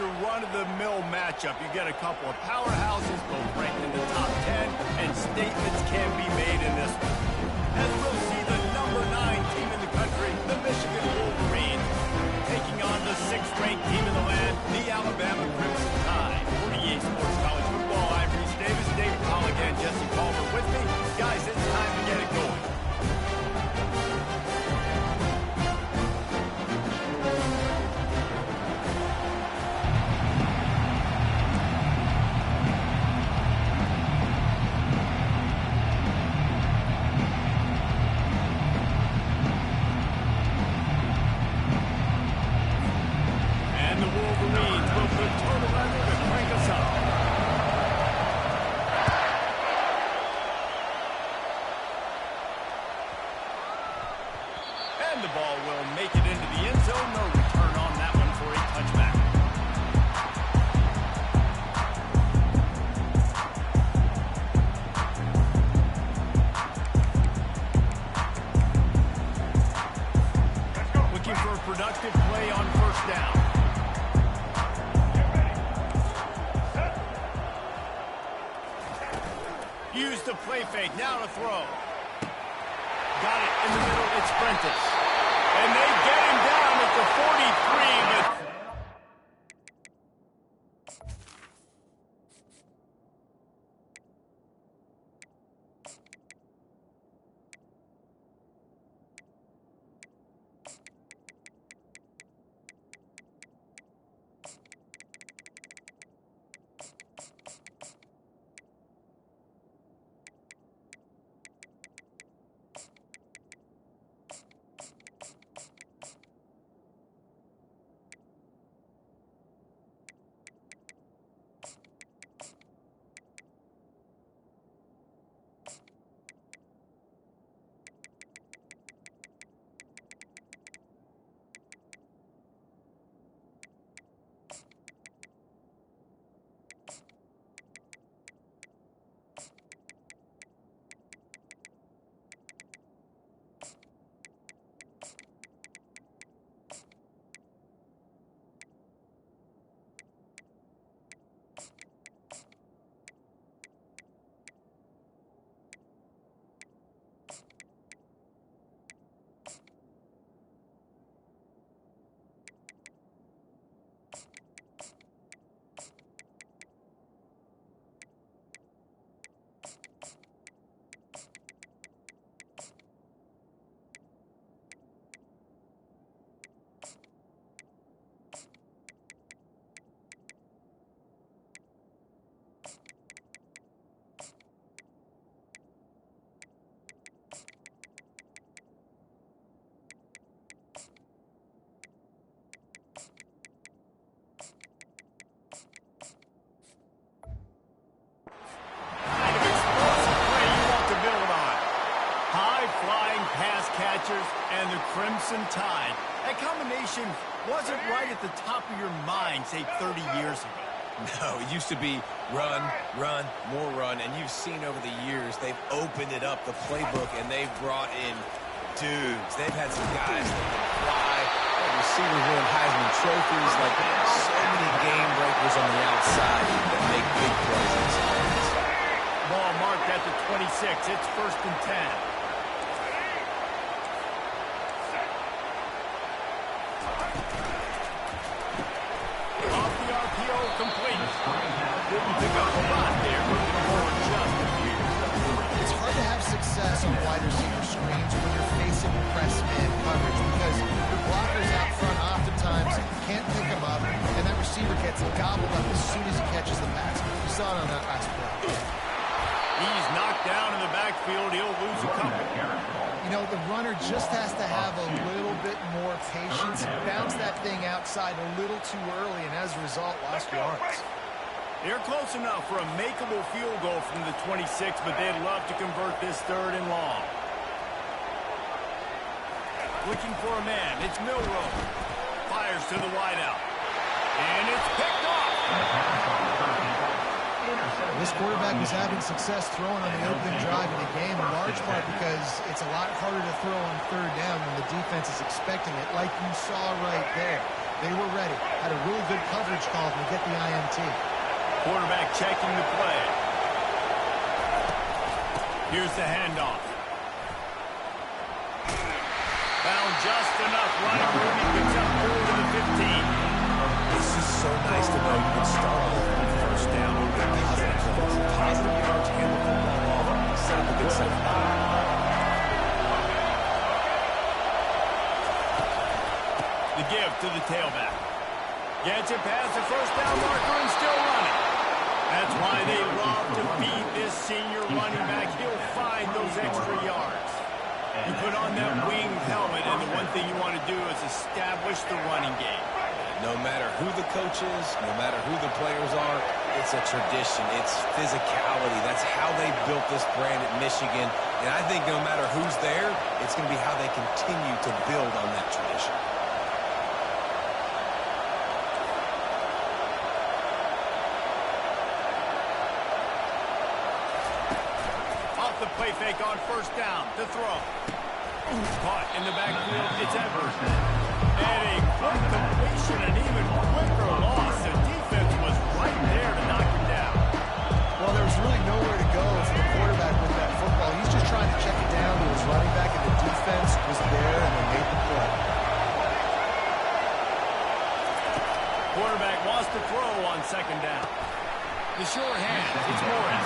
your run-of-the-mill matchup. You get a couple of powerhouses, both ranked in the top 10, and statements can be made in this one. As we'll see the number 9 team in the country, the Michigan Wolverines, taking on the 6th-ranked team in the land, the Alabama Crimson Tide. For EA Sports College Football, I'm Reese Davis, David Colligan, Jesse Palmer with me. Guys, it's time to get it going. And the ball will make it into the end zone. No return on that one for a touchback. Looking for a productive play on first down. Use the play fake. Now to throw. Got it in the middle. It's Prentice. And they get him down at the 43, but... And the Crimson Tide. That combination wasn't right at the top of your mind, say, 30 years ago. No, it used to be run, run, more run, and you've seen over the years they've opened it up, the playbook, and they've brought in dudes. They've had some guys that can fly, receivers win Heisman trophies, like so many game breakers on the outside that make big plays in this offense. Ball marked at the 26. It's 1st and 10. Complete. Didn't pick up a lot there, moving forward just a few. It's hard to have success on wide receiver screens when you're facing press man coverage because your blockers out front oftentimes can't pick them up, and that receiver gets gobbled up as soon as he catches the pass. You saw it on that last play. He's knocked down in the backfield. He'll lose a couple. You know, the runner just has to have a little bit more patience. Bounce that thing outside a little too early, and as a result, lost yards. They're close enough for a makeable field goal from the 26, but they'd love to convert this 3rd and long. Looking for a man. It's Milroe. Fires to the wideout. And it's picked off. This quarterback was having success throwing on the opening drive of the game, in large part because it's a lot harder to throw on 3rd down when the defense is expecting it, like you saw right there. They were ready. Had a really good coverage call get the INT. Quarterback checking the play. Here's the handoff. Found just enough running room. He picks up 4 to the 15. This is so nice to know you can start off on first down with positive yards, hand the football off, set up a good second down. The give to the tailback. Gets it past the first down marker and still running. That's why they love to feed this senior running back. He'll find those extra yards. You put on that winged helmet, and the one thing you want to do is establish the running game. No matter who the coach is, no matter who the players are, it's a tradition. It's physicality. That's how they built this brand at Michigan. And I think no matter who's there, it's going to be how they continue to build on that tradition. The play fake on first down. The throw. Caught in the backfield. It's Edwards. And a quick completion, an even quicker loss. The defense was right there to knock him down. Well, there was really nowhere to go for the quarterback with that football. He's just trying to check it down to his running back, and the defense was there, and they made the play. Quarterback wants to throw on second down. The sure hand. It's Morris.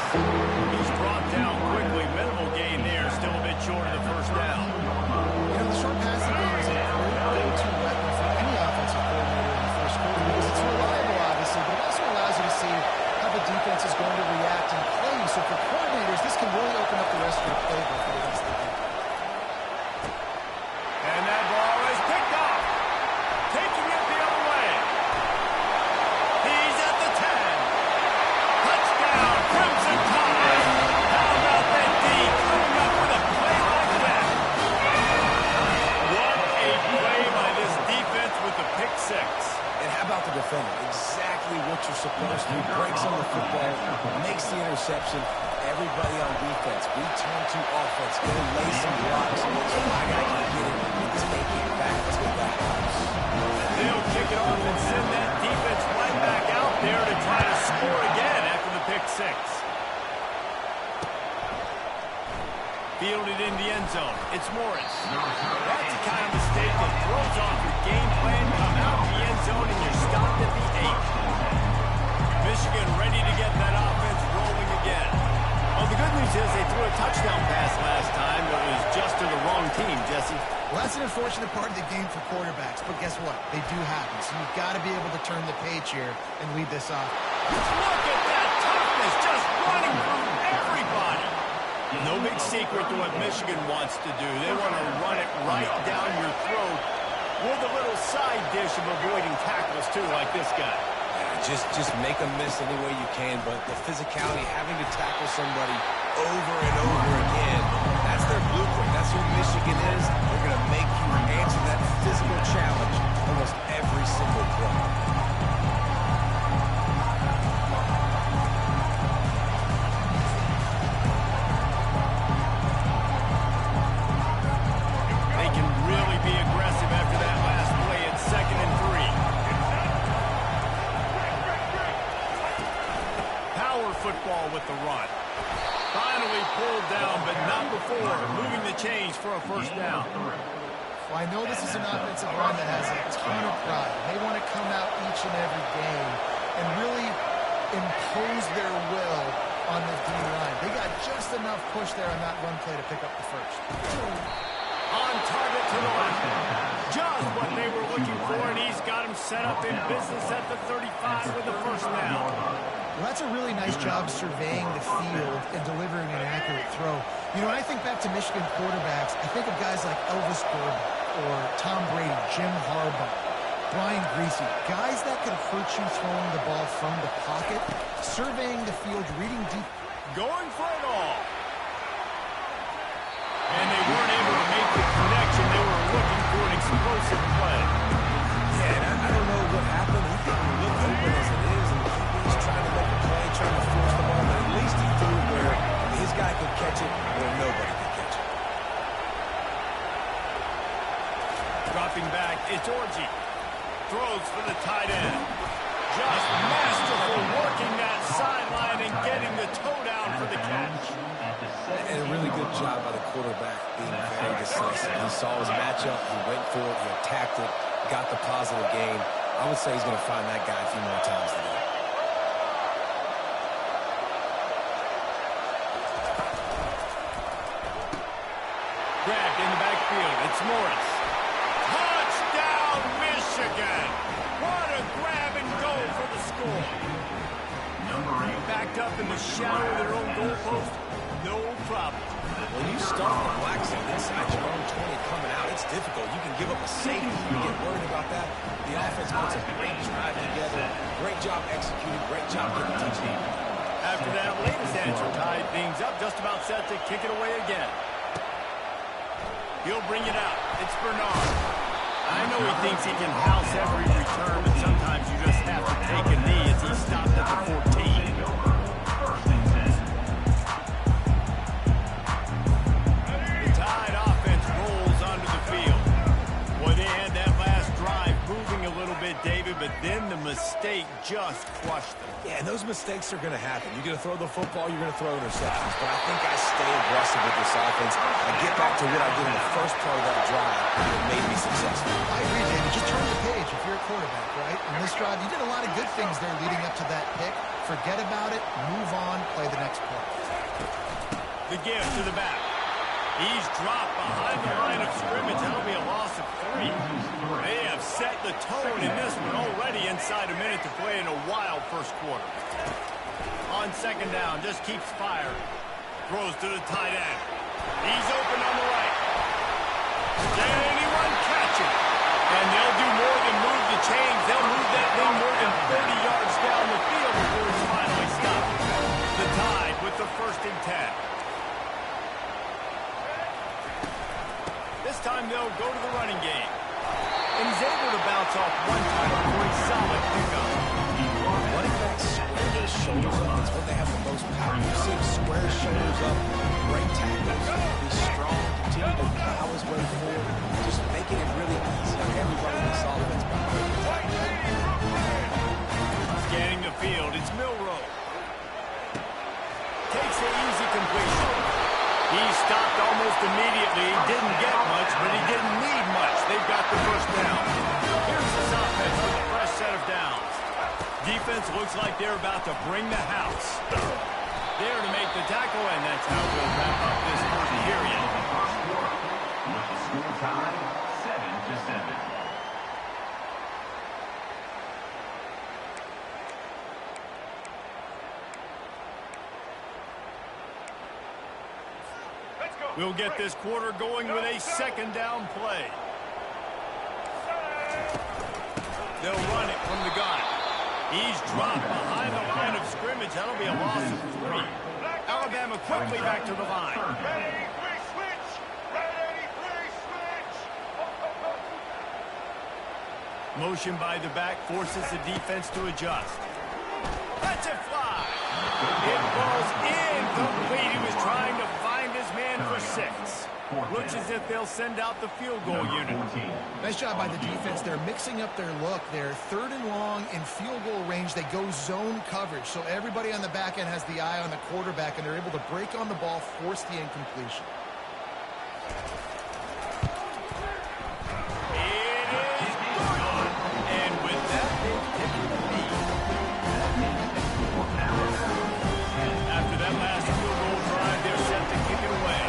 He's brought down quickly. Minimal gain there. Still a bit short of the first down. You know, the short passing game is a great go-to weapon for any offensive coordinator in the first quarter because it's reliable, obviously, but it also allows you to see how the defense is going to react and play. So for coordinators, this can really open up the rest of the playbook for the rest of the game. And that ball is picked off. Taking it the other way. He's at the 10. Touchdown, Crimson Tide. How about that D coming up with a play like that? What a play by this defense with the pick six. And how about the defender? Exactly what you're supposed to. Breaks on the football, makes the interception. Everybody on defense, we turn to offense. Go lay some blocks so my guy can get it and take it back to the house. They'll kick it off and send that defense right back out there to try to score again after the pick six. Fielded in the end zone. It's Morris. That's the kind of mistake that throws off your game plan. Come out of the end zone and you're stopped at the 8. Michigan ready to get that offense rolling again. Well, the good news is they threw a touchdown pass last time, but it was just to the wrong team, Jesse. Well, that's an unfortunate part of the game for quarterbacks, but guess what? They do happen, so you've got to be able to turn the page here and lead this off. Look at that toughness, just running through everybody. No big secret to what Michigan wants to do. They want to run it right down your throat with a little side dish of avoiding tackles, too, like this guy. Just make them miss any way you can, but the physicality, having to tackle somebody over and over again, that's their blueprint. That's who Michigan is. They're going to make you answer that physical challenge almost every single play. They can really be aggressive after that last play. It's 2nd and 3. Football with the run. Finally pulled down, but not before moving the chains for a first down. Well, I know this is an offensive line that has a ton of pride. They want to come out each and every game and really impose their will on the D-line. They got just enough push there on that run play to pick up the first. On target to the left. Just what they were looking for, and he's got him set up in business at the 35 with the first down. Well, that's a really nice job surveying the field and delivering an accurate throw. You know, when I think back to Michigan quarterbacks, I think of guys like Elvis Gordon or Tom Brady, Jim Harbaugh, Brian Griese, guys that could hurt you throwing the ball from the pocket, surveying the field, reading deep. Going for it all. And they weren't able to make the connection. They were looking for an explosive play. Yeah, and I don't know what happened. He didn't look open as it is, and he's trying to make a play, trying to force the ball, but at least he threw it where his guy could catch it or nobody could catch it. Dropping back, it's Orji. Throws for the tight end. Just good job by the quarterback being very decisive. He saw his matchup, he went for it, he attacked it, got the positive gain. I would say he's going to find that guy a few more times today. Grabbed in the backfield. It's Morris. Touchdown, Michigan! What a grab and go for the score. Backed up in the shadow of their own goalpost. No problem. When you start the black zone inside your own 20 coming out, it's difficult. You can give up a safety. You get worried about that. The offense puts a great drive together. Great job executing. Great job getting a touchdown. After that latest answer tied things up, just about set to kick it away again. He'll bring it out. It's Bernard. I know he thinks he can house every return, but sometimes you just have to take a knee as he stopped at the 14. The Tide offense rolls onto the field. Boy, they had that last drive moving a little bit, David, but then the mistake just crushed them. Yeah, and those mistakes are going to happen. You're going to throw the football, you're going to throw interceptions. But I think I stay aggressive with this offense. I get back to what I did in the first part of that drive that made me successful. I agree, David. Just turn the page if you're a quarterback, right? On this drive, you did a lot of good things there leading up to that pick. Forget about it, move on, play the next play. The give to the back. He's dropped behind the line of scrimmage. That'll be a loss of 3. They have set the tone in this one already inside a minute to play in a wild first quarter. On second down, just keeps firing. Throws to the tight end. He's open on the right. Can anyone catch it? And they'll do more than move the chains. They'll move that thing more than 30 yards down the field before it's finally stopped. The Tide with the 1st and 10. This time they'll go to the running game. And he's able to bounce off one time for a solid pickup. Running backs square their shoulders up. It's when they have the most power. You see him square shoulders up. Great tackles. He's strong. Continue to plow his way forward. Just making it really easy on everybody in this offense. Scanning the field, it's Milrow. Takes the easy completion. He stopped almost immediately. He didn't get much, but he didn't need much. They've got the first down. Here's this offense with a fresh set of downs. Defense looks like they're about to bring the house. There to make the tackle, and that's how we'll wrap up this first period. With the score tied 7-7. We'll get this quarter going with a second down play. They'll run it from the gun. He's dropped behind the line of scrimmage. That'll be a loss of 3. Alabama quickly back to the line. Motion by the back forces the defense to adjust. That's a fly. It falls incomplete. He was trying to find his man for 6. Looks as if they'll send out the field goal unit. Nice job by the defense. They're mixing up their look. They're 3rd and long in field goal range. They go zone coverage. So everybody on the back end has the eye on the quarterback, and they're able to break on the ball, force the incompletion. It is good. And with that, they've taken the lead. After that last field goal drive, they're set to kick it away.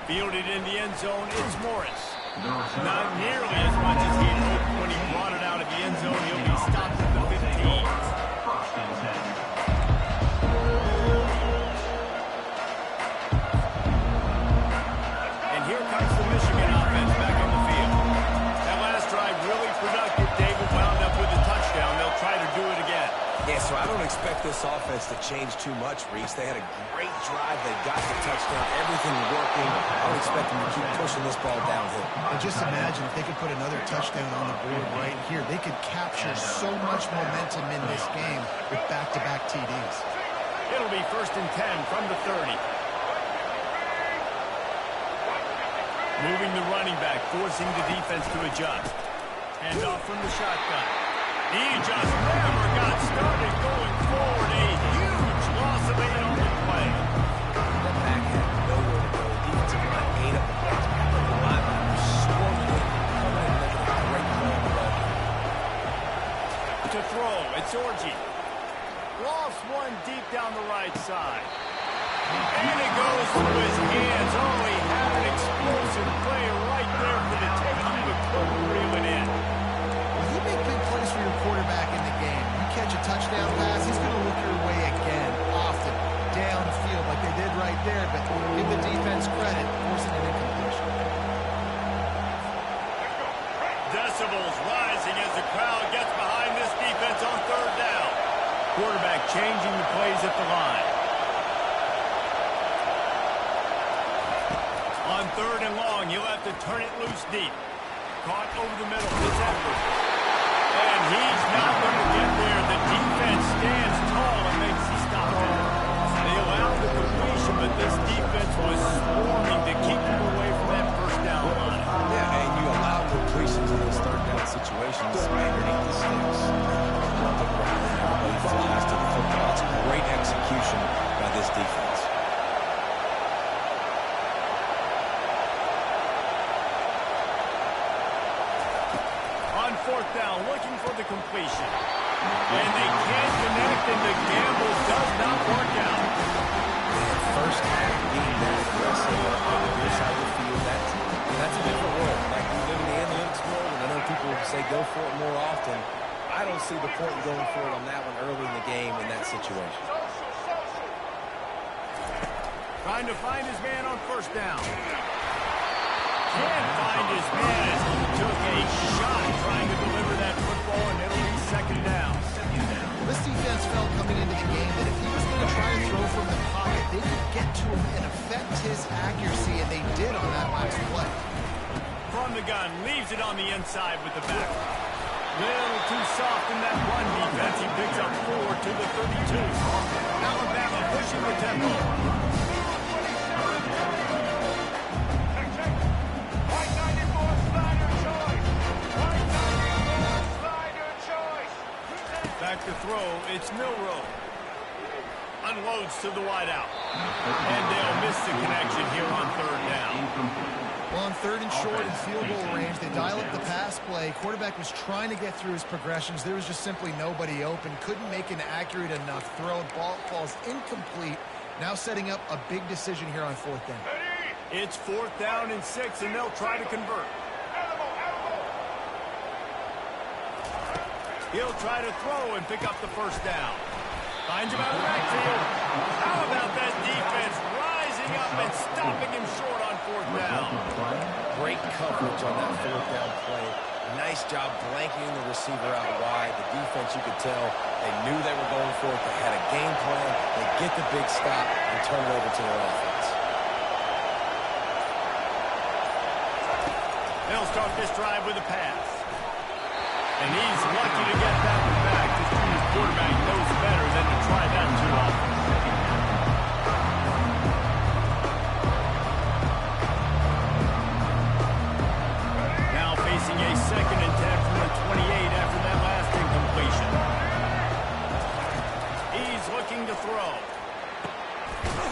Fielded in the end zone, it's Morris. Not nearly as much as he hoped when he brought it out of the end zone. He'll be stopped at the 15. And here comes the Michigan offense back on the field. That last drive really productive. David wound up with a touchdown. They'll try to do it again. Yeah, so I don't expect this offense to change too much, Reese. They had a great drive. They got the touchdown. Everything working. I would expect them to keep pushing this ball downhill. And just imagine if they could put another touchdown on the board right here. They could capture so much momentum in this game with back-to-back TDs. It'll be 1st and 10 from the 30. Moving the running back, forcing the defense to adjust. Hand off from the shotgun. He just never got started going forward. A huge loss of 8 on the play. That back had nowhere to go. Defensive line ate up the box. The linebacker swarming in, coming in, making a great play on the run. To throw, it's Orji. Lost one deep down the right side. And it goes through his hands. Oh, he had an explosive play right there for the taking, but couldn't reel it in. Well, you make big plays for your quarterback in the game. You catch a touchdown pass, he's going to look your way again, often, downfield like they did right there, but give the defense credit, forcing an incompletion. Decibels rising as the crowd gets behind this defense on third down. Quarterback changing the plays at the line. On third and long, he'll have to turn it loose deep. Caught over the middle. It's Edwards. And he's not going to get there. The defense stands tall and makes the stop there. They allowed the completion, but this defense was swarming to keep them away from that first down line. Yeah, and you allow completions in those third down situations underneath the sticks. Everybody flies to the football. It's great execution by this defense. On fourth down, looking for the completion. And they can't connect, and the gamble does not work out. Man, first half being that aggressive on your side of the field, that's a different world. Like, you live in the analytics world, and I know people say go for it more often. I don't see the point in going for it on that one early in the game in that situation. Trying to find his man on first down. Can't find his man as he took a shot trying to deliver that football, and it'll be second down. This defense felt coming into the game that if he was going to try to throw from the pocket, they could get to him and affect his accuracy, and they did on that last play. From the gun, leaves it on the inside with the back. Little too soft in that run defense. He picks up 4 to the 32. Alabama pushing the tempo. Back to throw, it's Milrow. Unloads to the wideout. And they'll miss the connection here on third down. Well, on third and short and field goal range, they dial up the pass play. Quarterback was trying to get through his progressions. There was just simply nobody open. Couldn't make an accurate enough throw. Ball falls incomplete. Now setting up a big decision here on fourth down. It's fourth down and 6, and they'll try to convert. He'll try to throw and pick up the first down. Finds him out of the backfield. How about that defense rising up and stopping him short on fourth down? Great coverage on that fourth down play. Nice job blanketing the receiver out wide. The defense, you could tell, they knew they were going for it. They had a game plan. They get the big stop and turn it over to their offense. They'll start this drive with a pass. And he's lucky to get that one back. This team's quarterback knows better than to try that too often. Now facing a 2nd and 10 from the 28 after that last incompletion. He's looking to throw.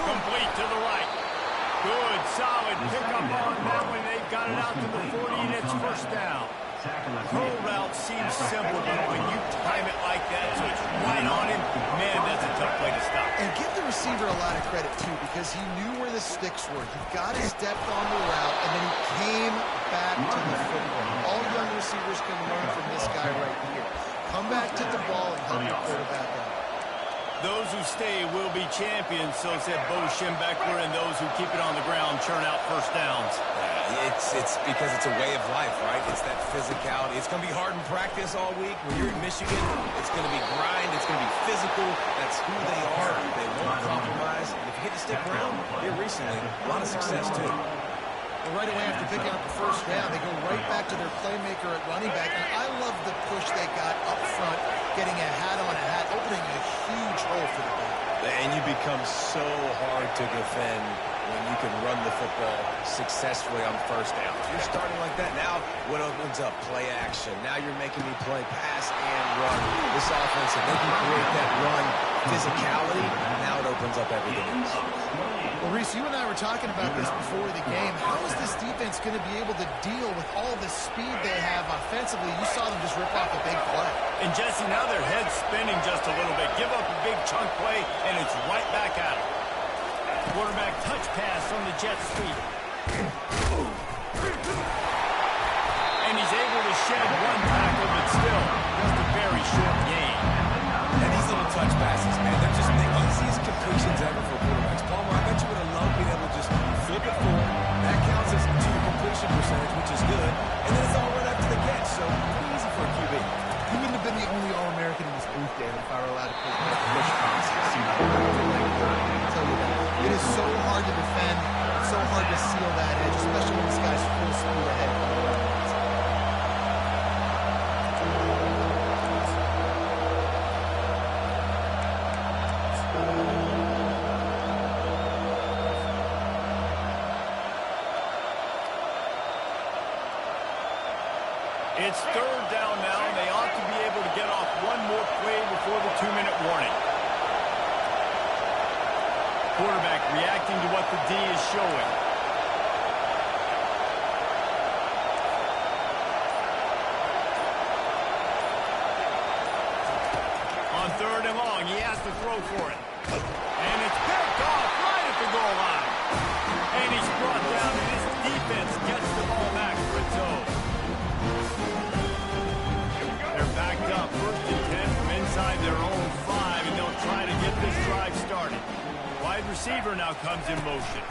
Complete to the right. Good, solid pickup on that one. They've got it out to the 40, and it's first down. Curl route seems simple, but when you time it like that so it's right on him, man, that's a tough play to stop. And give the receiver a lot of credit, too, because he knew where the sticks were. He got his depth on the route, and then he came back to the football. All young receivers can learn from this guy right here. Come back to the ball and help your quarterback out. Those who stay will be champions, so said Bo Schembechler, and those who keep it on the ground churn out first downs. It's because it's a way of life, right? It's that physicality. It's going to be hard in practice all week. When you're in Michigan, it's going to be grind. It's going to be physical. That's who they are. They won't compromise. And if you get to stick around here recently, a lot of success, too. Well, right away after picking up the first down, they go right back to their playmaker at running back. And I love the push they got up front, getting a hat on a hat, opening a huge hole for the back. And you become so hard to defend when you can run the football successfully on first down. You're starting like that. Now, what opens up? Play action. Now you're making me play pass and run. This offense, if they can create that run physicality, now it opens up everything else. Well, Reese, you and I were talking about this before the game. How is this defense going to be able to deal with all the speed they have offensively? You saw them just rip off a big play. And, Jesse, now their head's spinning just a little bit. Give up a big chunk play, and it's right back at them. Quarterback touch pass from the jet sweep. And he's able to shed one tackle, but still just a very short gain. And these little touch passes, man, they're just the easiest completions ever for quarterbacks. Palmer, I bet you would have loved being able to just flip it forward. That counts as to your completion percentage, which is good. And then it's all right after the catch, so pretty easy for a QB. He wouldn't have been the only All-American in this booth, David, if I were allowed to put him push passes. I'll tell you that. It is so hard to defend. It's so hard to seal that edge, especially when this guy's full speed ahead. It's third down now, and they ought to be able to get off one more play before the 2-minute warning. Quarterback reacting to what the D is showing. On third and long, he has to throw for it. And it's picked off right at the goal line. And he's brought down, and his defense gets the ball back for its own. They're backed up, 1st and 10 from inside their own 5, and they'll try to get this drive started. Wide receiver now comes in motion.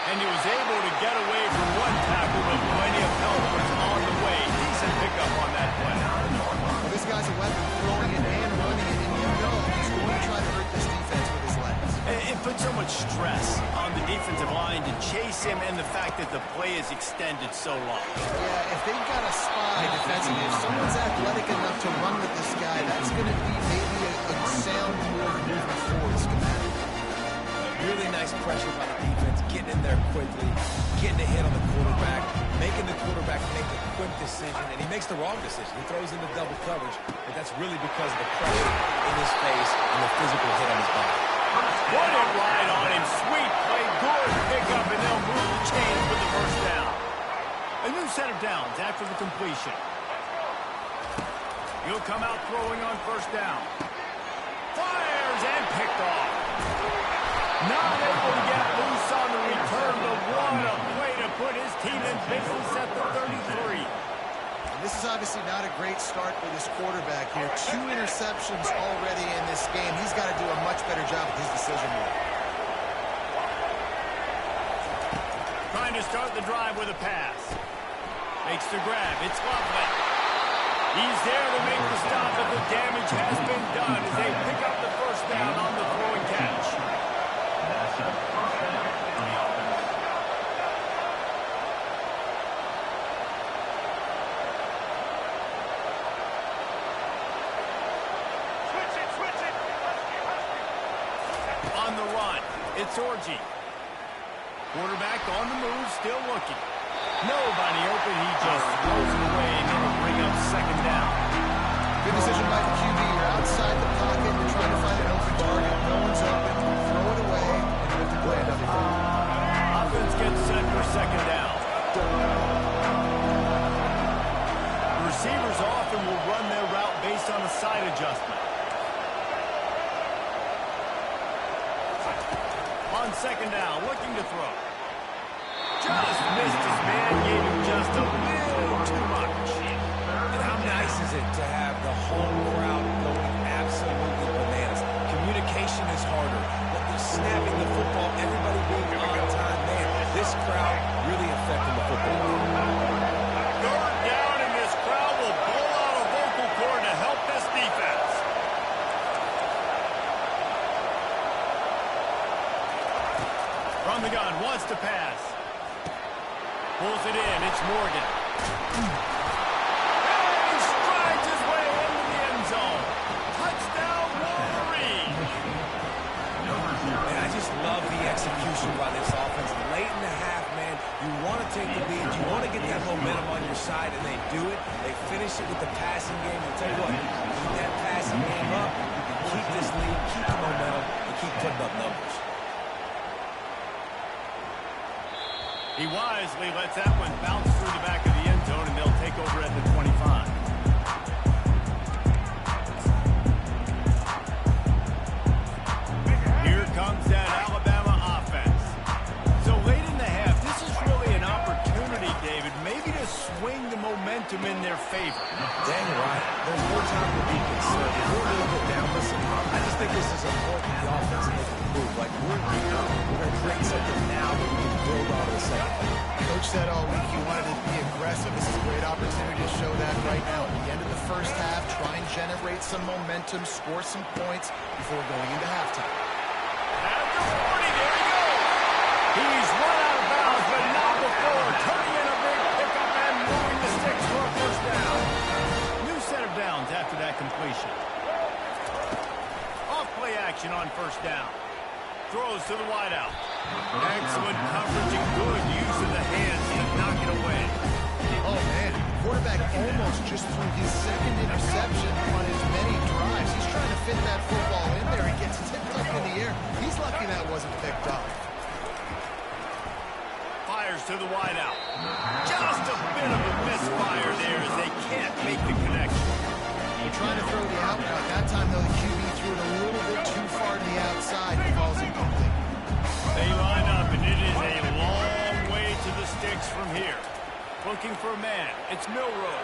And he was able to get away from one tackle, but plenty of help was on the way. Decent pickup on that play. Well, this guy's a weapon, throwing it and running it, and you know he's going to try to hurt this defense with his legs. It puts so much stress on the defensive line to chase him, and the fact that the play is extended so long. Yeah, if they've got a spy defensively, if someone's athletic enough to run with this guy, that's going to be maybe a sound move moving forward schematic. Really nice pressure by the defense, getting in there quickly, getting a hit on the quarterback, making the quarterback make a quick decision, and he makes the wrong decision. He throws into double coverage, but that's really because of the pressure in his face and the physical hit on his body. What a ride on him. Sweet play, good pickup, and they'll move the chains with the first down. A new set of downs after the completion. He'll come out throwing on first down. Fires and picked off. Not able to get loose on the return, but what a play to put his team in business at the 33. And this is obviously not a great start for this quarterback here. 2 interceptions already in this game. He's got to do a much better job with his decision making. Trying to start the drive with a pass. Makes the grab. It's Loveland. He's there to make the stop, but the damage has been done as they pick up the first down on the throwing catch. That's a first down on the offense. On the run, it's Orji. Quarterback on the move, still looking. Nobody open, he just throws it away, and it'll bring up second down. Good decision by the QB. You're outside the pocket. You're trying to find an open target. No one's open. Throw it away, and you have to play another down. Offense gets set for second down. The receivers often will run their route based on a side adjustment. On second down, looking to throw. Just missed his man, gave him just a little too much. And how nice is it to have the home crowd going absolutely bananas? Communication is harder. But the snapping the football, everybody being on time, man, this crowd really affecting the football. Third down, and this crowd will pull out a vocal cord to help this defense. From the gun, wants to pass. Pulls it in, it's Morgan. And he strides his way into the end zone. Touchdown! to take the lead. You want to get that momentum on your side, and they do it. They finish it with the passing game. I'll tell you what, keep that passing game up, and keep this lead, keep the momentum, and keep putting up numbers. He wisely lets that one bounce through the back of the end zone, and they'll take over at the 25. Here comes that Alabama offense. So late in the half, this is really an opportunity, David, maybe to swing the momentum in their favor. Dang right. There's no time to be concerned. If we're a little bit down, listen, I just think this is important for the offense to make a move. Like, we're here, we're going to create something now that we can build on to the second half. Coach said all week he wanted to be aggressive. This is a great opportunity to show that right now. At the end of the first half, try and generate some momentum, score some points before going into halftime. After 40, there he goes. He's run out of bounds, but not before turning in a big pickup and moving the sticks for a first down. New set of downs after that completion. Off play action on first down. Throws to the wideout. Excellent coverage and good use of the hands to knock it away. Oh, man. Quarterback almost just threw his second interception on as many drives. He's trying to fit that football in there. It gets tipped up in the air. He's lucky that wasn't picked up. Fires to the wideout. Just a bit of a misfire there as they can't make the connection. They're trying to throw the out route. That time, though, the QB threw it a little bit too far to the outside. It falls incomplete. They line up, and it is a long way to the sticks from here. Looking for a man. It's Milroe.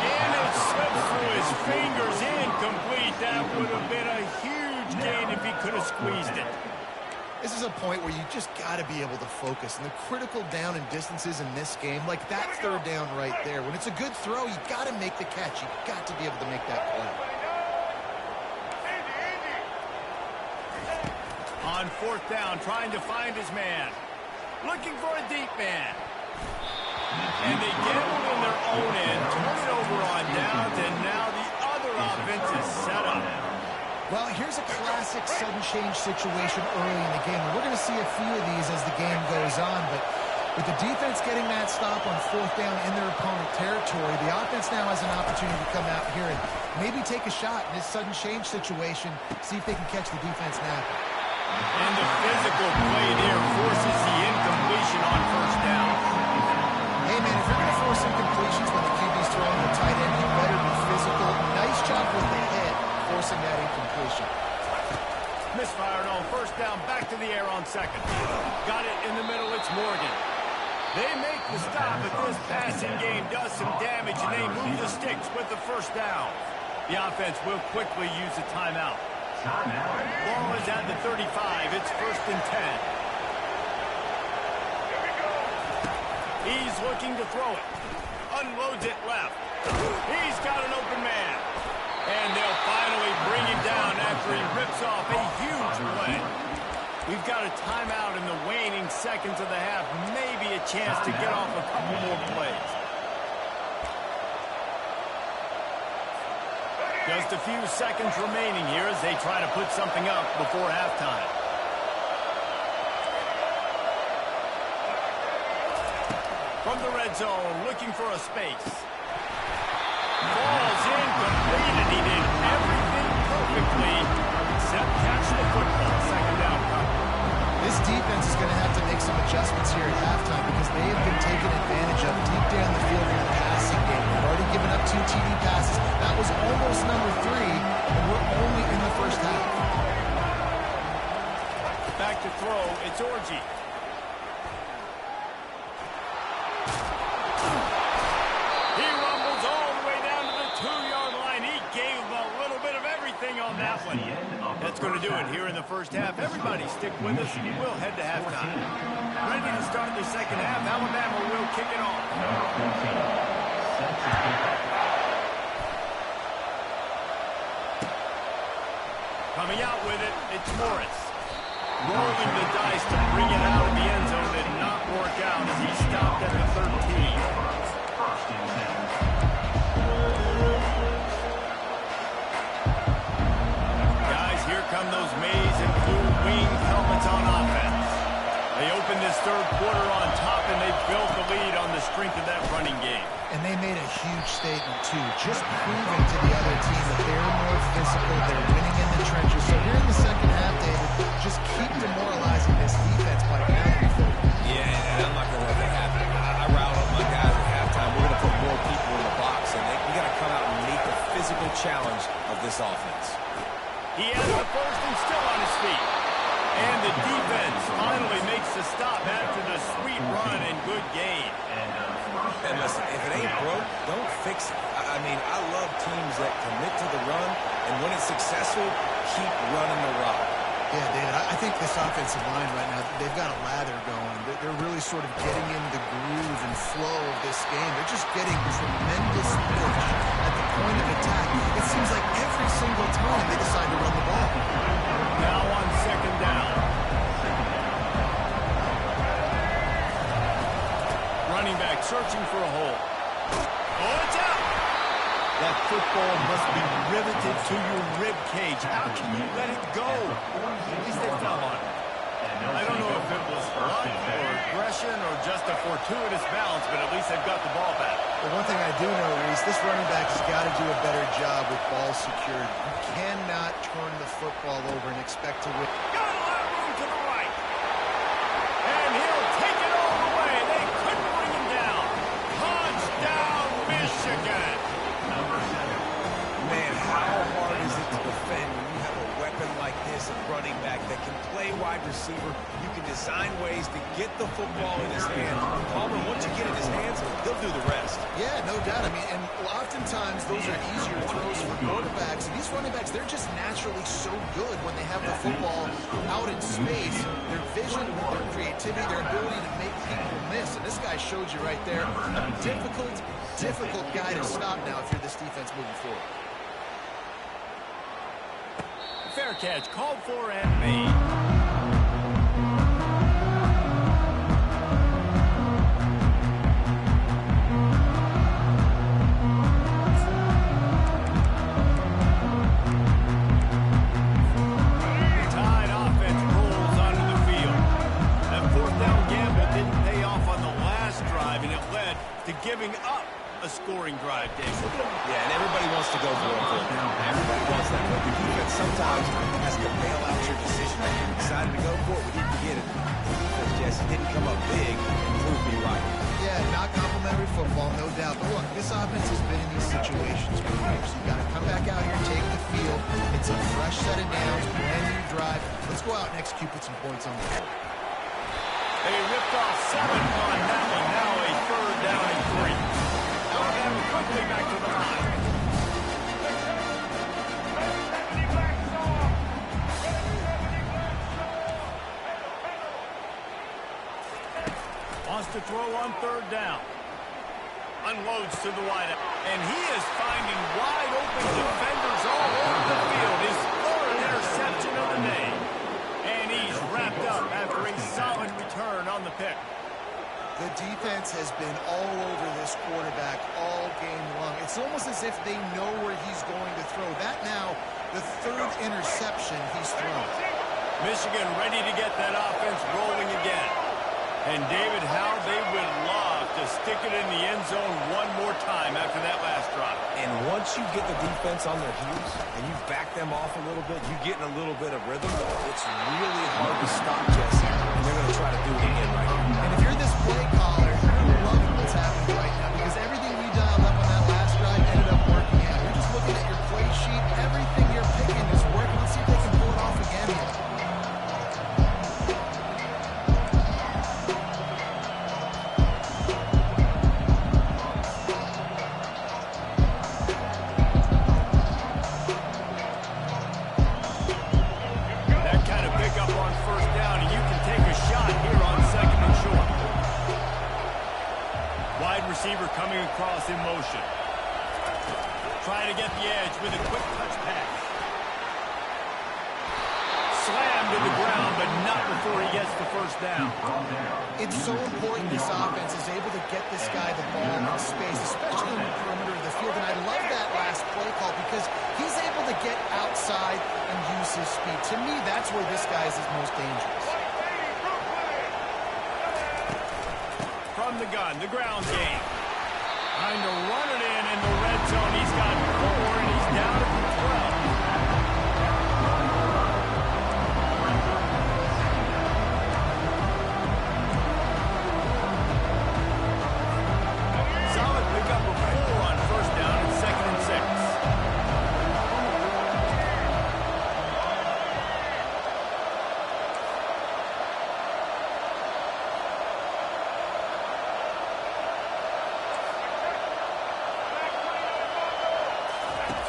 And it slips through his fingers. Incomplete. That would have been a huge gain if he could have squeezed it. This is a point where you just got to be able to focus. And the critical down and distances in this game, like that third down right there. When it's a good throw, you got to make the catch. You got to be able to make that play. On fourth down, trying to find his man. Looking for a deep man. And they get it in their own end, turn it over on downs, and now the other offense is set up. Well, here's a classic sudden change situation early in the game. We're going to see a few of these as the game goes on, but with the defense getting that stop on fourth down in their opponent territory, the offense now has an opportunity to come out here and maybe take a shot in this sudden change situation, see if they can catch the defense napping. And the physical play there forces the incompletion on first down. Hey, man, if you're going to force incompletions when the QB's throwing the tight end, you better be physical. Nice job with the head, forcing that incompletion. Misfired on first down, back to the air on second. Got it in the middle, it's Morgan. They make the stop, but this passing game does some damage, and they move the sticks with the first down. The offense will quickly use a timeout. Ball is at the 35. It's first and 10. He's looking to throw it. Unloads it left. He's got an open man. And they'll finally bring him down after he rips off a huge play. We've got a timeout in the waning seconds of the half. Maybe a chance to get off a couple more plays. Just a few seconds remaining here as they try to put something up before halftime. From the red zone, looking for a space. Falls incomplete, and he did everything perfectly except catch the football. Second down cover. This defense is going to have to make some adjustments here at halftime because they have been taken advantage of deep down the field in the passing game. They've already given up 2 TD passes. That was almost number 3, and we're only in the first half. Back to throw, it's Orji. He rumbles all the way down to the 2-yard line. He gave a little bit of everything on that one. That's going to do it here in the first half. Everybody stick with us. We'll head to halftime. Ready to start the second half. Alabama will kick it off. Coming out with it, it's Morris. Rolling the dice to bring it out of the end zone. Did not work out as he stopped at the 13. Guys, here come those maize and blue wing helmets on offense. They open this third quarter on top, and and they built the lead on the strength of that running game. And they made a huge statement, too, just proving to the other team that they're more physical, they're winning in the trenches. So here in the second half, David, just keep demoralizing this defense by pounding the football. Yeah, and I'm not going to let that happen. I riled up my guys at halftime. We're going to put more people in the box, and we got to come out and meet the physical challenge of this offense. He has the first and still on his feet. And the defense finally makes the stop after the sweet run and good gain. And listen, if it ain't broke, don't fix it. I mean, I love teams that commit to the run, and when it's successful, keep running the rock. Yeah, David, I think this offensive line right now, they've got a lather going. They're really sort of getting in the groove and flow of this game. They're just getting tremendous push at the point of attack. It seems like every single time they decide to run the ball. Now on second down. Running back searching for a hole. Oh, it's out! That football must be riveted to your rib cage. How can you let it go? At least they fell on it. I don't know if it was luck or aggression or just a fortuitous bounce, but at least they've got the ball back. The one thing I do know, Reese, this running back has got to do a better job with ball security. You cannot turn the football over and expect to win. Got a lot of room to the right. And he'll take it all the way. They couldn't bring him down. Touchdown, Michigan. Man, how hard is it to defend when you have a weapon like this, a running back that can play wide receiver? You can design ways to get the football in his hands. Palmer, once you get it in his hands, he'll do the rest. Yeah, no doubt. I mean, and oftentimes those are easier throws for quarterbacks. And these running backs, they're just naturally so good when they have the football out in space. Their vision, their creativity, their ability to make people miss. And this guy showed you right there. A difficult guy to stop now if you're this defense moving forward. Fair catch, called for and made. The Tide offense rolls onto the field. That fourth down gamble didn't pay off on the last drive, and it led to giving up a scoring drive, David. Yeah, and everybody wants to go for it. Everybody wants that, but the defense sometimes has to bail out your decision. You decided to go for it, we didn't get it. Because Jesse didn't come up big and prove me right. Yeah, not complimentary football, no doubt. But look, this offense has been in these situations for years. You got to come back out here, take the field. It's a fresh set of downs, brand new drive. Let's go out and execute with some points on the board. They ripped off 7 on that one. Now a third down and 3. Alabama quickly back to the line. Wants to throw on third down. Unloads to the wideout. And he is finding wide open defenders all over the field. His third interception of the day. And he's wrapped up after a solid return on the pick. The defense has been all over this quarterback all game long. It's almost as if they know where he's going to throw. That now, the third interception he's thrown. Michigan ready to get that offense rolling again. And David, how they would love to stick it in the end zone one more time after that last drive. And once you get the defense on their heels and you back them off a little bit, you get in a little bit of rhythm, it's really hard to stop Jesse. And they're going to try to do it again right here. And if you're this play caller, you're loving what's happening right now because everything we dialed up on that last drive ended up working out. You're just looking at your play sheet. Everything you're picking is working. Let's see if they can pull it off again here. Receiver coming across in motion. Trying to get the edge with a quick touch pass. Slammed to the ground, but not before he gets the first down. It's so important this offense is able to get this guy the ball in space, especially in the perimeter of the field. And I love that last play call because he's able to get outside and use his speed. To me, that's where this guy is his most dangerous. from the gun, the ground game. Trying to run it in the red zone. He's got 4, and he's down at the 12. Solid pickup of 4 on first down and 2nd and 6.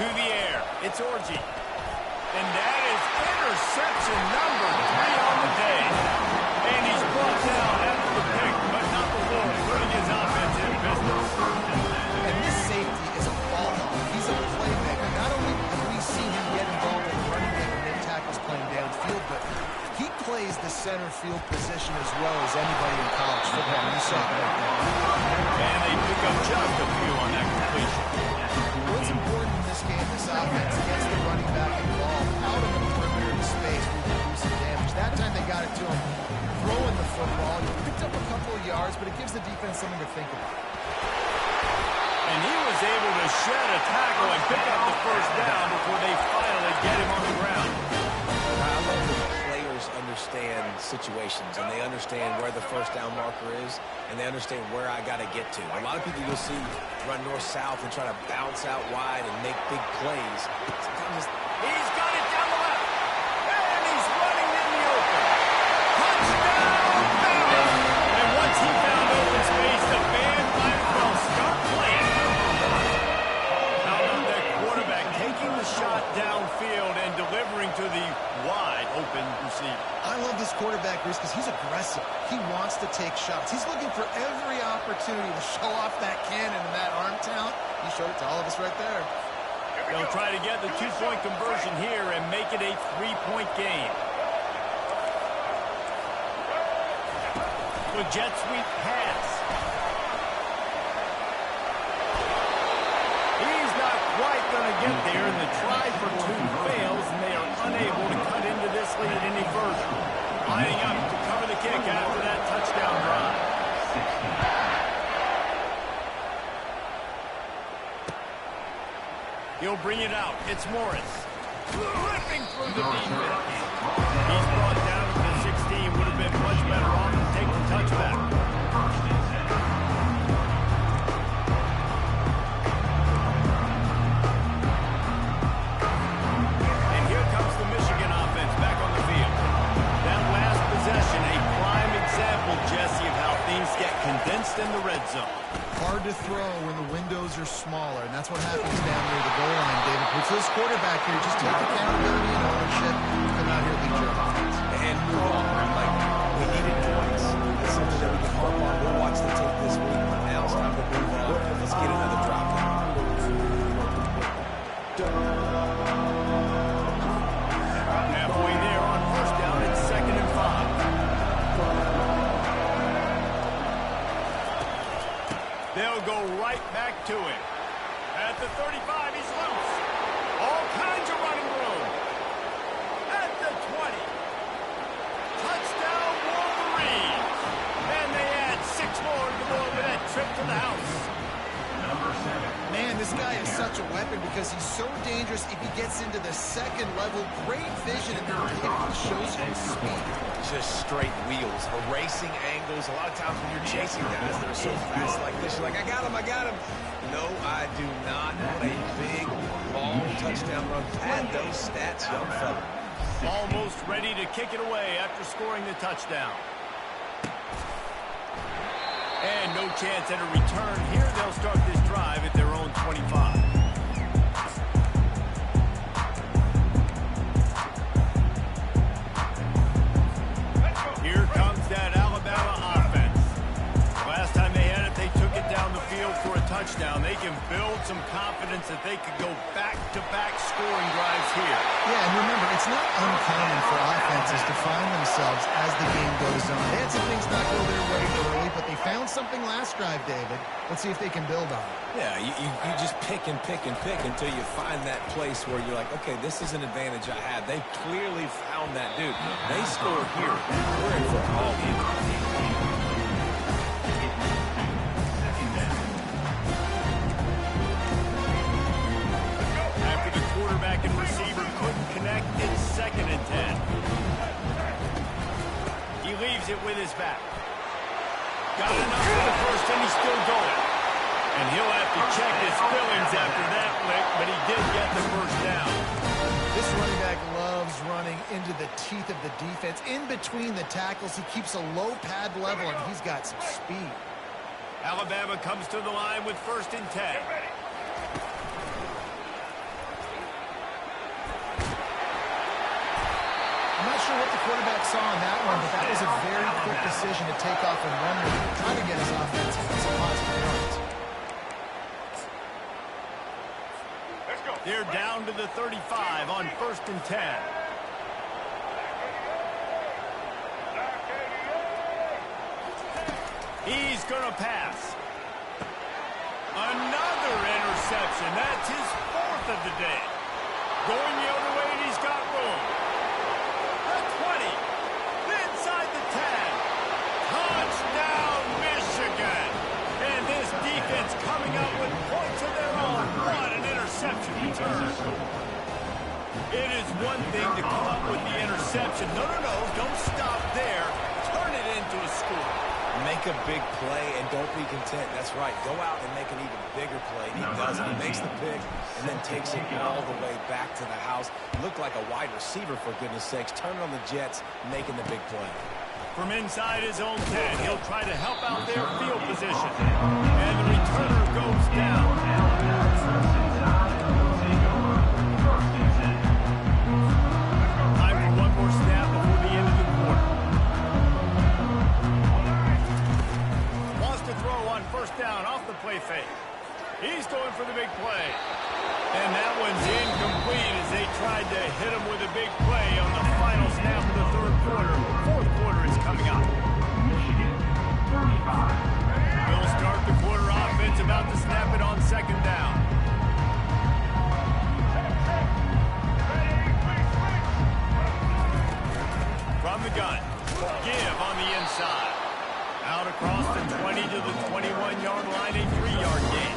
To the air, it's Orji. And that is interception number 3 on the day. And he's brought down after the pick, but not before putting his offense in business. And this safety is a ball hawk. He's a playmaker. Not only have we seen him get involved in the running game and make tackles playing downfield, but he plays the center field position as well as anybody in college football. You saw it right there. And they pick up just a few on that completion. What's important in this game, this offense gets the running back involved out on the perimeter of the space where we do some damage. That time they got it to him throwing the football. He picked up a couple of yards, but it gives the defense something to think about. And he was able to shed a tackle and pick up the first down before they finally get him on the ground. I love when players understand situations and they understand where the first down marker is and they understand where I got to get to. A lot of people you'll see run north-south and try to bounce out wide and make big plays. Sometimes He's got it down the left. And he's running in the open. Touchdown, Beamen! And once he found open space, the band might as well start playing. How about that quarterback taking the shot downfield and delivering to the wide open receiver? I love this quarterback, Bruce, because he's aggressive. He wants to take shots. He's looking for every opportunity to show off that cannon and that arm talent. He showed it to all of us right there. They'll try to get the 2-point conversion here and make it a 3-point game. The jet sweep pass. He's not quite going to get there, and the try for 2 fails, and they are unable to cut into this lead any further. Lining up to cover the kick after that touchdown drive. He'll bring it out. It's Morris. Ripping through the defense. He's brought down to the 16. Would have been much better off to take the touchback. And here comes the Michigan offense back on the field. That last possession, a prime example, Jesse, of how things get condensed in the red zone. Hard to throw when the windows are smaller, and that's what happens down near the goal line, David. But this quarterback here, just take accountability and ownership. Come out here, lead your offense. and move on. Like, we needed points. That's something that we can harp on. We'll watch the tape this week, but now it's time to move on. Let's get another drop in. Halfway there on first down, it's 2nd and 5. They'll go right back to him. At the 35, he's loose. All kinds of running room. At the 20. Touchdown, Wolverines. And they add 6 more to go over that trip to the house. Number 7. Man, this guy is such a weapon because he's so dangerous if he gets into the second level. Great vision, and he shows you his speed. Just straight wheels, erasing angles. A lot of times when you're chasing guys that are so fast like this, you're like, I got him, I got him. No, I do not. What a big, long touchdown run. Add those stats, young fella. Almost ready to kick it away after scoring the touchdown. And no chance at a return here. They'll start this drive at their own 25. Here comes that Alabama offense. Last time they had it, they took it down the field for a touchdown. They can build some confidence that they could go back-to-back scoring drives here. Yeah, and remember, it's not uncommon for offenses to find themselves as the game goes on. They had some things not go their way early, but they found something last drive, David. Let's see if they can build on it. Yeah, you just pick and pick and pick until you find that place where you're like, okay, this is an advantage I have. They clearly found that dude. They score here. We're in for all the it with his back. Got enough for the first, and he's still going. And he'll have to check his feelings after that lick, but he did get the first down. This running back loves running into the teeth of the defense. In between the tackles, he keeps a low pad level, and he's got some speed. Alabama comes to the line with 1st and 10. I'm not sure what the quarterback saw on that one, but that was a very quick decision to take off and run with it, trying to get his offense some positive yards. They're down to the 35 on 1st and 10. He's going to pass. Another interception. That's his 4th of the day. Going the other way, and he's got room. The 20. Inside the 10. Touchdown, Michigan. And this defense coming up with points of their own. What an interception return. It is one thing to come up with the interception. No, don't stop there. Turn it into a score. Make a big play and don't be content. That's right. Go out and make an even bigger play. And he does it. He makes the pick and then takes it all the way back to the house. Looked like a wide receiver, for goodness sakes. Turn on the Jets, making the big play. From inside his own 10, he'll try to help out their field position. And the returner goes down. Time for one more snap before the end of the quarter. Wants to throw on 1st down off the play fake. He's going for the big play. And that one's incomplete as they tried to hit him with a big play on the final snap of the 3rd quarter. 4th quarter is coming up. We'll start the quarter offense, about to snap it on 2nd down. From the gun. Give on the inside. Out across the 20 to the 21-yard line, a 3-yard gain.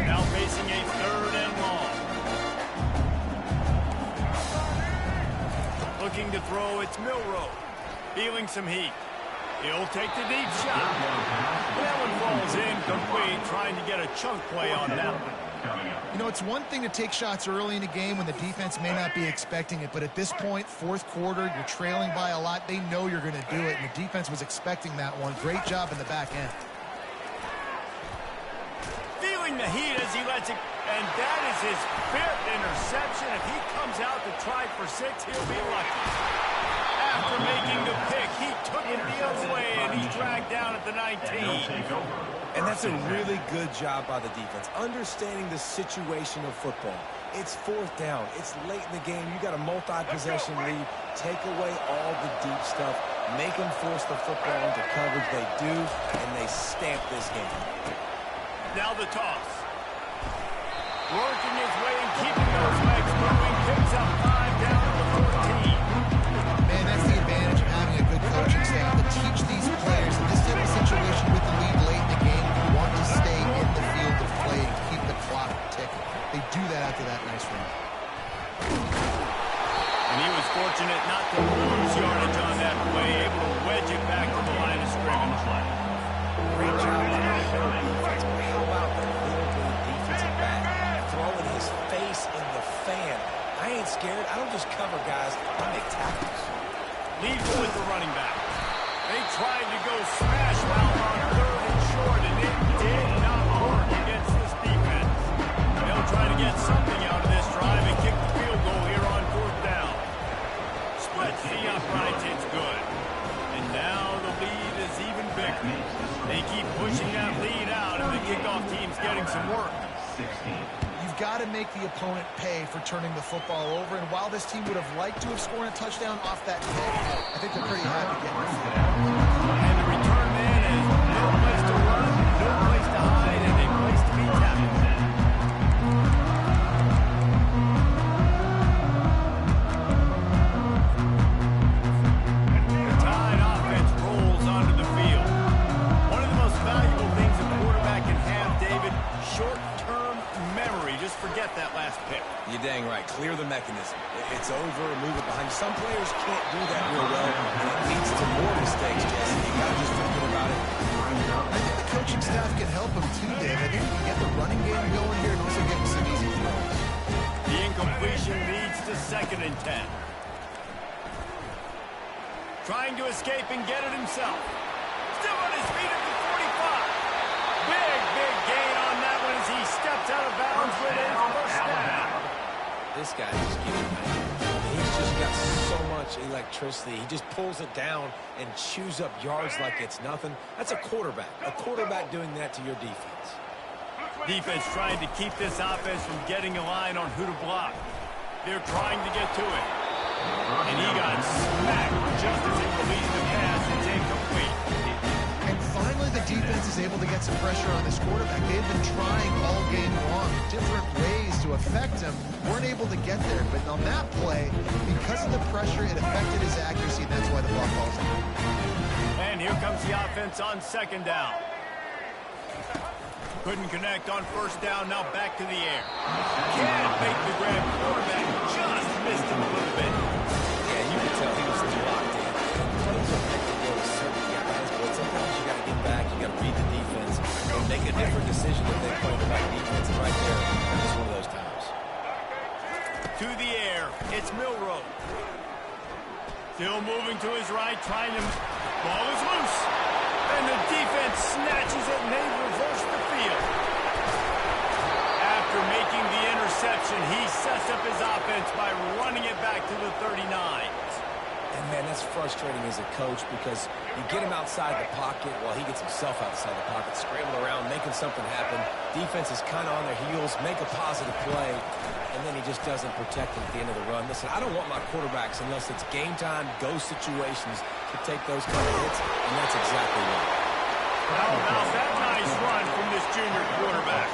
Now facing a 3rd and long. Looking to throw, it's Milroe. Feeling some heat. He'll take the deep shot. That one falls incomplete, trying to get a chunk play on that one. You know, it's one thing to take shots early in a game when the defense may not be expecting it, but at this point, 4th quarter, you're trailing by a lot. They know you're going to do it, and the defense was expecting that one. Great job in the back end. Feeling the heat as he lets it, and that is his 5th interception. If he comes out to try for 6, he'll be lucky. After making the pick, he took it the other way, and he's dragged down at the 19. And that's a really good job by the defense, understanding the situation of football. It's 4th down. It's late in the game. You got a multi-possession lead. Take away all the deep stuff. Make them force the football into coverage. They do, and they stamp this game. Now the toss. Working his way and keeping those legs moving. Picks up 5 down to the 14. Man, that's the advantage of having a good coaching staff to teach these players in this type of situation with the lead late in the game. You want to stay in the field of play and keep the clock ticking. They do that after that nice run. And he was fortunate not to lose yardage on that play, able to wedge it back to the line of scrimmage. Great job by the whole defense. How about the little bitty defensive back throwing his face in the fan? I ain't scared. I don't just cover guys. I make tackles. Leaves with the running back. They tried to go smash mouth on 3rd and short, and it did not work against this defense. They'll try to get something out of this drive and kick the field goal here on 4th down. Splits the uprights, it's good. And now the lead is even bigger. They keep pushing that lead out, and the kickoff team's getting some work. You've got to make the opponent pay for turning the football over, and while this team would have liked to have scored a touchdown off that pick, I think they're pretty happy getting the field. And the return man has no place to run, no place to hide, and a place to be tackled. The Tide offense rolls onto the field. One of the most valuable things a quarterback can have, David, short-term memory. Just forget that last pick. You're dang right, clear the mechanism. It's over, move it behind. Some players can't do that real well, and it leads to more mistakes, Jesse. You got to just forget about it. I think the coaching staff can help him too, Dave. I think he can get the running game going here and also get him some easy throws. The incompletion leads to 2nd and 10. Trying to escape and get it himself. Still on his feet at the 45. Big gain on that one as he steps out of bounds with a first down. This guy just getting mad. He's just got so much electricity. He just pulls it down and chews up yards like it's nothing. That's a quarterback. A quarterback doing that to your defense. Defense trying to keep this offense from getting a line on who to block. They're trying to get to it. And he got smacked just as he released the pass. It's incomplete. And finally, the defense is able to get some pressure on this quarterback. They've been trying all game long, different ways to affect him. Weren't able to get there. But on that play, because of the pressure, it affected his accuracy, and that's why the ball falls out. And here comes the offense on 2nd down. Couldn't connect on 1st down, now back to the air. Can't make the grab. Quarterback just missed him a little bit. Yeah, you can tell he was locked in. Plays are meant to go to certain guys, but sometimes you got to get back, you got to read the defense, and make a different decision if they play the right defense. And right there, that was one of those times. To the air, it's Milroe. Still moving to his right, trying to... Ball is loose. And the defense snatches it, and they reverse the field. After making the interception, he sets up his offense by running it back to the 39. And, man, that's frustrating as a coach because you get him outside the pocket while he gets himself outside the pocket, scrambling around, making something happen. Defense is kind of on their heels, make a positive play, and then he just doesn't protect him at the end of the run. Listen, I don't want my quarterbacks, unless it's game time, go situations, to take those kind of hits, and that's exactly what. How about that nice run from this junior quarterback?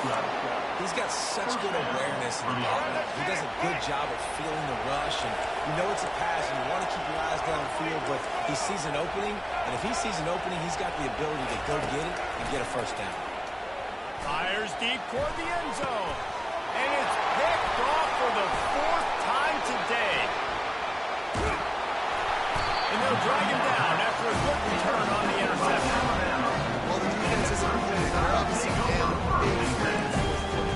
He's got such good awareness in the pocket. He does a good job of feeling the rush, and you know it's a pass, and you want to keep your eyes downfield, but he sees an opening, and if he sees an opening, he's got the ability to go get it and get a first down. Fires deep toward the end zone, and it's picked off for the 4th time today. And they'll drag him down after a good return on the interception. Well, the defense isn't playing. They're obviously down big here.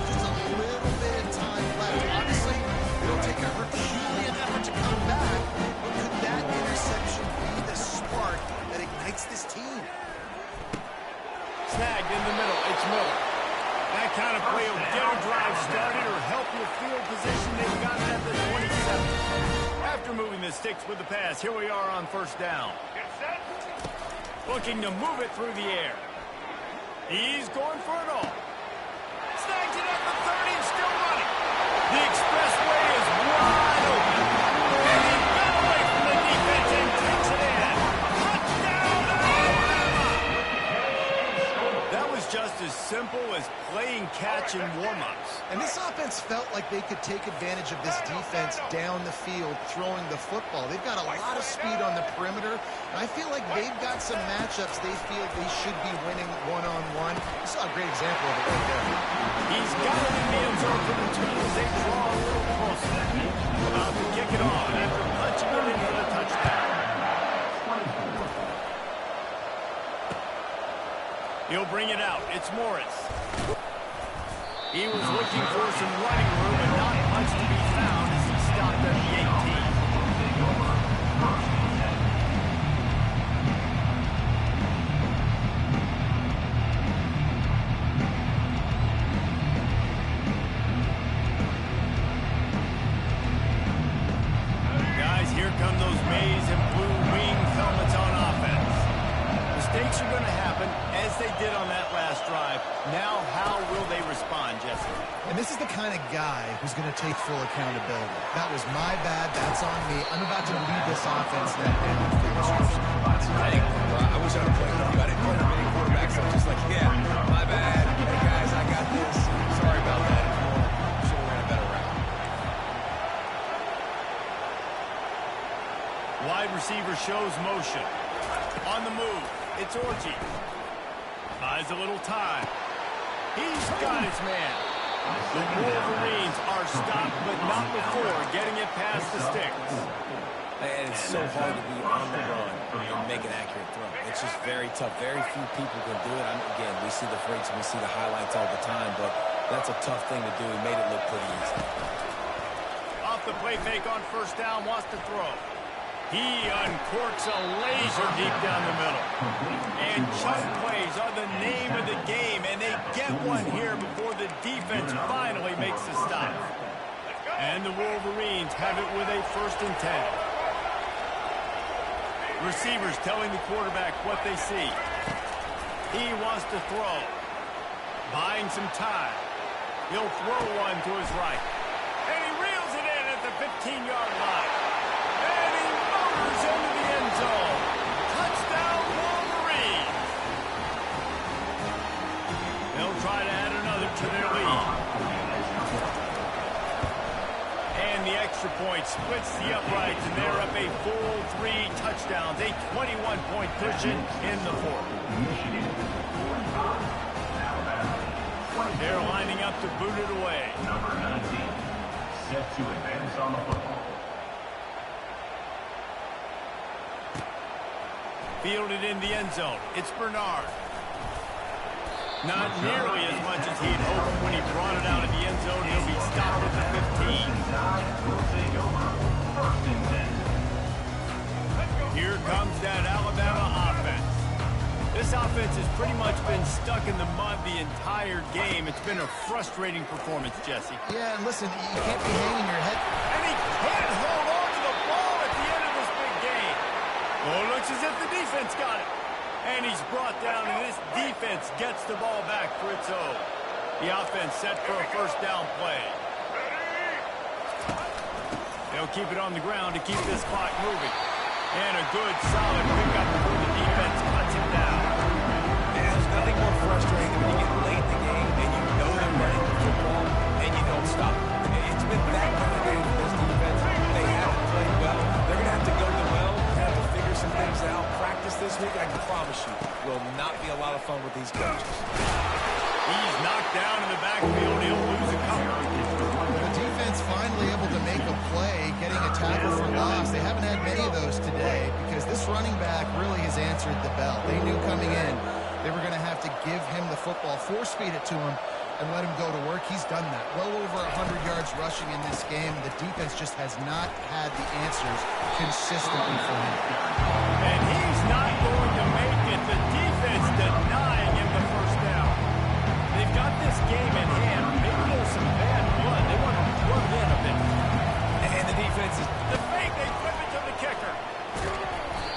Just a little bit of time left. Obviously, it'll take a Herculean effort to come back. But could that interception be the spark that ignites this team? Snagged in the middle. It's Miller. That kind of play will get a drive started or help your field position. They've got it at the 27. After moving the sticks with the pass, here we are on 1st down. Looking to move it through the air. He's going for it all. Snags it at the 30 and still running. The expressway is wide open. And he got away from the defense and takes it in. Touchdown, Alabama! That was just as simple as playing catch in warm-ups. And this offense felt like they could take advantage of this defense down the field, throwing the football. They've got a lot of speed on the perimeter, and I feel like they've got some matchups they feel they should be winning one-on-one. You saw a great example of it right there. He's got it in the end zone for the two as they draw a little closer. About to kick it off after punching it in for the touchdown. He'll bring it out. It's Morris. He was looking for some running room and not much to be found as he stopped at the 18. Guys, here come those maize and blue wing helmets on offense. Mistakes are going to happen, as they did on that last drive. Now, how will they respond, Jesse? And this is the kind of guy who's going to take full accountability. That was my bad. That's on me. I'm about to lead this offense now. I wish I would have played with you. I didn't play with many quarterbacks. I'm just like, yeah, my bad. Hey, guys, I got this. Sorry about that. Should have ran a better route. Wide receiver shows motion. On the move, it's Orchie. Buys a little time. He's got his man. The Wolverines are stopped, but not before getting it past the sticks. And it's so hard to be on the run and make an accurate throw. It's just very tough. Very few people can do it. Again, we see the freaks and we see the highlights all the time, but that's a tough thing to do. He made it look pretty easy. Off the play fake on first down, wants to throw. He uncorks a laser deep down the middle. And chunk plays are the name of the game, and they get one here before the defense finally makes the stop. And the Wolverines have it with a 1st and 10. Receivers telling the quarterback what they see. He wants to throw. Buying some time. He'll throw one to his right. And he reels it in at the 15-yard line. And he motors into the end zone. Touchdown, Wolverines. They'll try to add another to their lead. And the extra point splits the uprights, and they're up a full 3 touchdowns, a 21-point cushion in the 4th. They're lining up to boot it away. Number 19, set to advance on the football. Fielded in the end zone. It's Bernard. Not nearly as much as he'd hoped when he brought it out of the end zone. He'll be stopped at the 15. Will take over. 1st and 10. Here comes that Alabama offense. This offense has pretty much been stuck in the mud the entire game. It's been a frustrating performance, Jesse. Yeah, and listen, you can't be hanging your head. And he can't hold on to the ball at the end of this big game. Oh, it looks as if the defense got it. And he's brought down, and this defense gets the ball back for its own. The offense set for a 1st down play. They'll keep it on the ground to keep this clock moving. And a good, solid pickup before the defense cuts him down. And there's nothing more frustrating than when you get late in the game and you know they're running the football and you don't stop. It's been that kind of game for this defense. They haven't played well. They're going to have to go to the well, have to figure some things out. Practice this week, I can promise you, will not be a lot of fun with these coaches. He's knocked down in the backfield. He'll lose a couple. The defense finally able to make a play, getting a tackle for loss. They haven't had many of those today because this running back really has answered the bell. They knew coming in they were going to have to give him the football, force feed it to him, and let him go to work. He's done that. Well over 100 yards rushing in this game. The defense just has not had the answers consistently for him. And he's not going to make it. The defense denying him the 1st down. They've got this game in hand. Maybe there's some bad blood. They want to plug in a bit. And the defense is... The fake, they flip it to the kicker.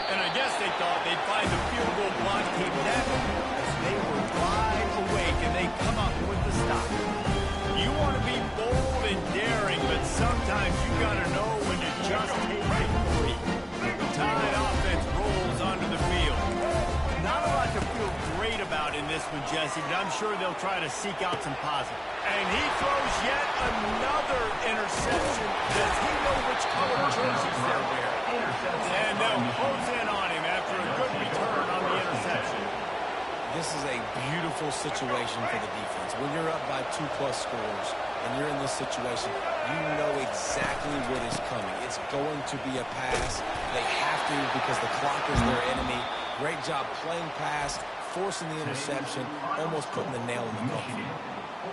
And I guess they thought they'd find the field goal block team never. They were wide awake, and they come up with the stop. You want to be bold and daring, but sometimes you got to know when to just take victory. The Tide offense rolls onto the field. Not a lot to feel great about in this one, Jesse, but I'm sure they'll try to seek out some positive. And he throws yet another interception. Does he know which color jerseys they're wearing? And they'll close in on him after a good return on the interception. This is a beautiful situation for the defense. When you're up by 2+ scores and you're in this situation, you know exactly what is coming. It's going to be a pass. They have to because the clock is their enemy. Great job playing pass, forcing the interception, almost putting the nail in the coffin.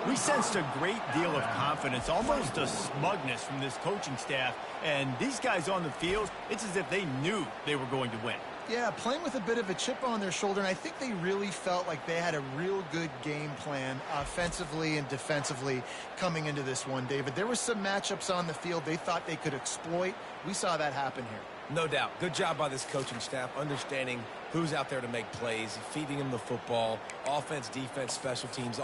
We sensed a great deal of confidence, almost a smugness from this coaching staff. And these guys on the field, it's as if they knew they were going to win. Yeah, playing with a bit of a chip on their shoulder, and I think they really felt like they had a real good game plan offensively and defensively coming into this one, David. There were some matchups on the field they thought they could exploit. We saw that happen here. No doubt. Good job by this coaching staff, understanding who's out there to make plays, feeding them the football, offense, defense, special teams,